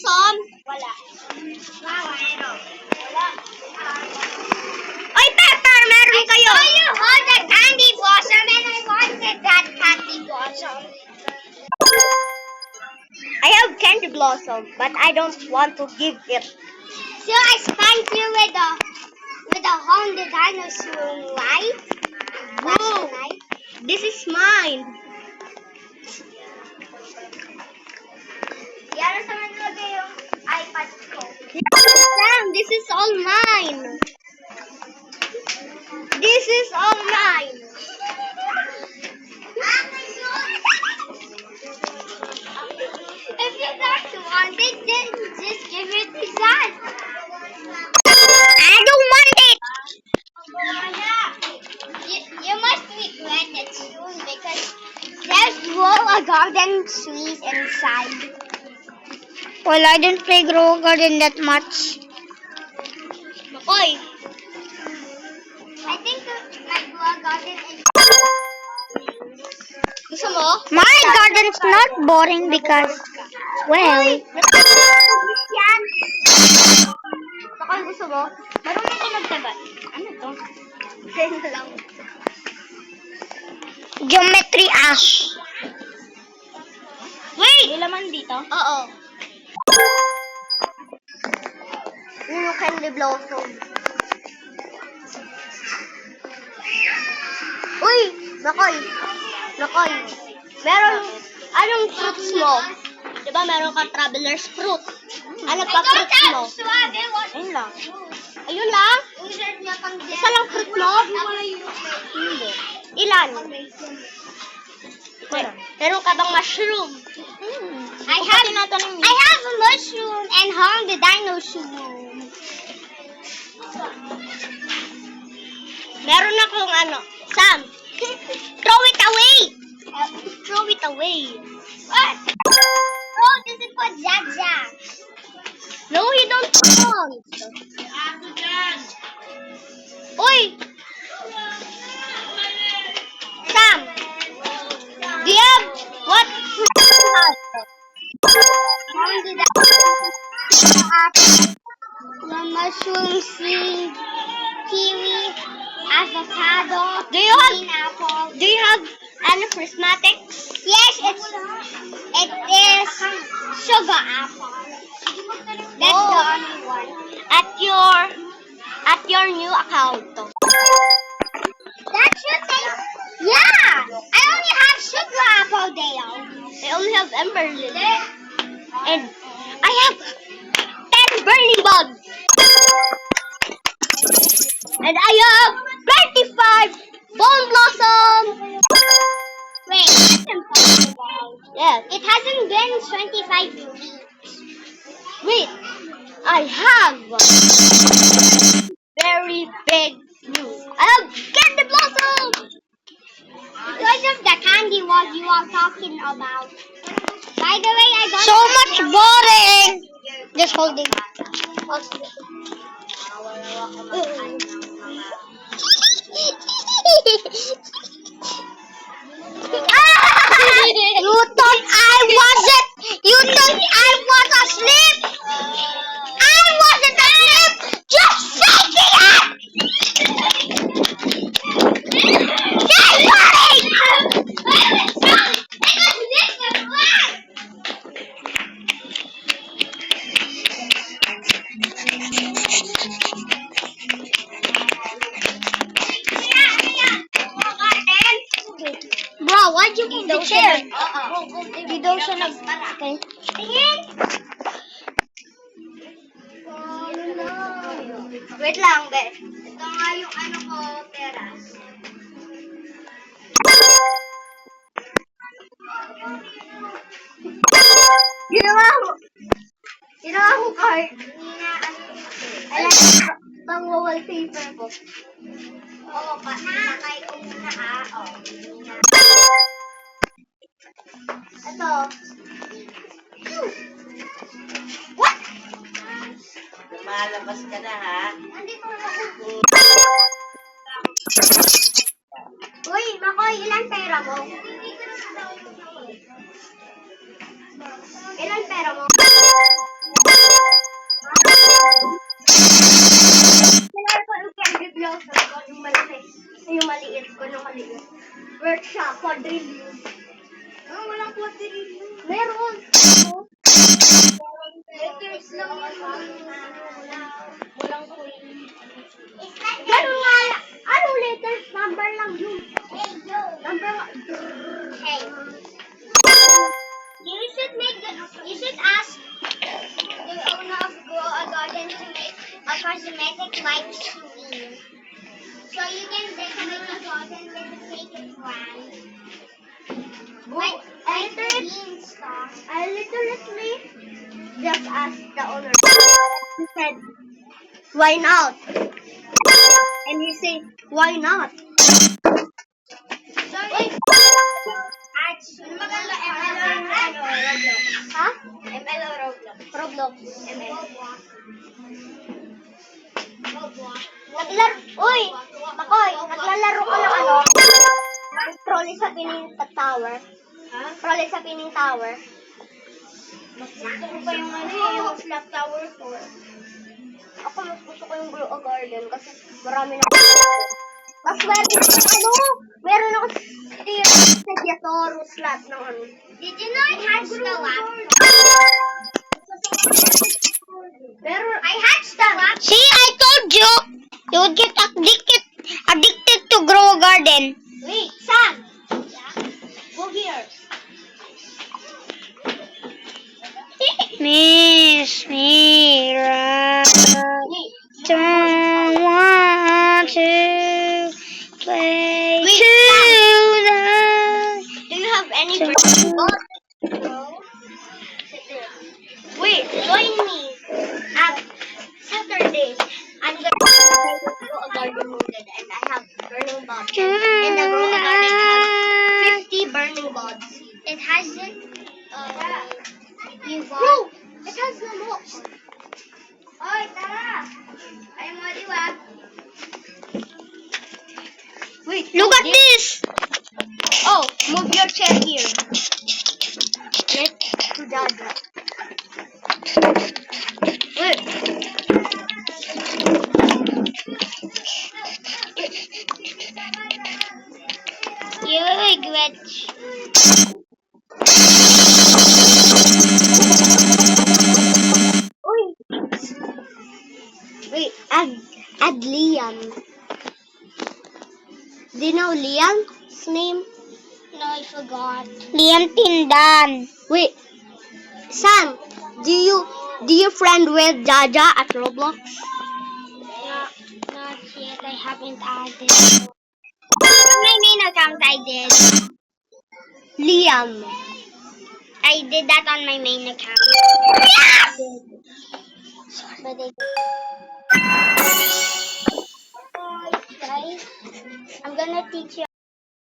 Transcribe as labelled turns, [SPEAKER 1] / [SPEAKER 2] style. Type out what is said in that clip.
[SPEAKER 1] Som? Wala. Oy, Pepper, meron kayo. Oh, you hold the candy blossom and I wanted that candy blossom. I have candy blossom, but I don't want to give it. So I spanked you with a Honda dinosaur knife. Whoa, this is mine. Yan sa manlagay yung iPad ko. Sam, this is all mine. This is all mine. If you don't want it, then just give it to Dad. I don't want it. You must regret it soon because there's a garden trees inside. Well, I didn't play Grow Garden that much. Makoy. I think my Grow Garden is... Gusto mo? My garden is not boring because, well... Yan. Makoy, gusto mo? Marunong ko magtabat. Ano to? Ganyan na lang. Geometry Ash. Wait! May laman dito? Oo. Yun yung candy blossom. Uy! Makoy! Makoy! Meron... Anong fruits mo? Diba meron kang traveler's fruit? Ano pa fruits mo? Ayun lang. Ayun lang? Isa lang fruit mo? Hindi. Ilan? Meron ka bang mushroom? I have a mushroom and hung the dinosaur. Meron akong ano. Sam, throw it away. Throw it away. What? Oh, this is for Jack. No, he don't want. Uy! Sam, do you have what? The mushroom seed, kiwi, avocado, pineapple. Do you have any prismatics? Yes, it is sugar apple. That's the only one. At your new account. That should say, yeah! I only have sugar apple Dale. I only have ember lily. And I have 10 burning bugs. And I have 25 bone blossom. Wait, that's impossible. Yes. It hasn't been 25 weeks. Wait, I have very big news. I have candy blossom. Because of the candy what you are talking about. By the way, I got so much boring. Just holding. You thought I wasn't. You thought I was asleep. I wasn't asleep. Just fake it. Get Bro, why'd you move the chair? Di daw siya Okay. Wait lang, be. Ito nga yung ano ko, peras. Ginawa ko card. Alam ko, pang-wallpaper ko. Oo, patay ko muna Ito. What?
[SPEAKER 2] Lumalabas ka na, ha?
[SPEAKER 1] Nandito na ako. Uy, Makoy, ilan pera mo? Ilan pera mo? Search siya, quadrillion. Ah, walang quadrillion. Meron. Letters lang yun. Walang coin. Ganun nga. Anong letters? Number lang yun. Number lang. Hey. You should ask the owner of Grow a Garden to make a cosmetic light screen. So you can decorate a garden with a fake plant. Like the beanstalk. I literally just asked the owner. He said, why not? And he said, why not? Sorry. Ano maganda? ML or Roblox? Ha? ML or Roblox? Roblox. ML. Uy! Makoy, naglalaro ka ng ano? Trolley sa Pining Tower. Ha? Trolley sa Pining Tower. Mas gusto ko pa yung ano yung Slap Tower 4. Ako mas gusto ko yung Grow a Garden kasi marami na. Mas meron ako Stegosaurus slot ng ano. Did you know I hatched the laptop? I hatched the laptop. See, I told you, you would get addicted to Grow a Garden. Wait, Sam. Yeah. Go here.
[SPEAKER 2] Miss Mira, don't want to play tonight.
[SPEAKER 1] Do you have any burning balls? No. Wait, join me at Saturday. I'm gonna grow a garden molded and I have burning bulbs. And the grow a garden has 50 burning bulbs. It hasn't evolved. No, it has no looks. Oy, tara! Ay mo, di ba? Wait,
[SPEAKER 2] Look at this.
[SPEAKER 1] Oh, move your chair here. Yes, to Dada. Wait.
[SPEAKER 2] You regret.
[SPEAKER 1] Wait, add Liam. Do you know Liam's name?
[SPEAKER 2] No, I forgot. Liam Tindan.
[SPEAKER 1] Wait, Sam, do you friend with Jaja at Roblox?
[SPEAKER 2] Not yet. I haven't added. On my main account, I did.
[SPEAKER 1] Liam.
[SPEAKER 2] I did that on my main account.
[SPEAKER 1] Yes!
[SPEAKER 2] But I guys, I'm gonna teach you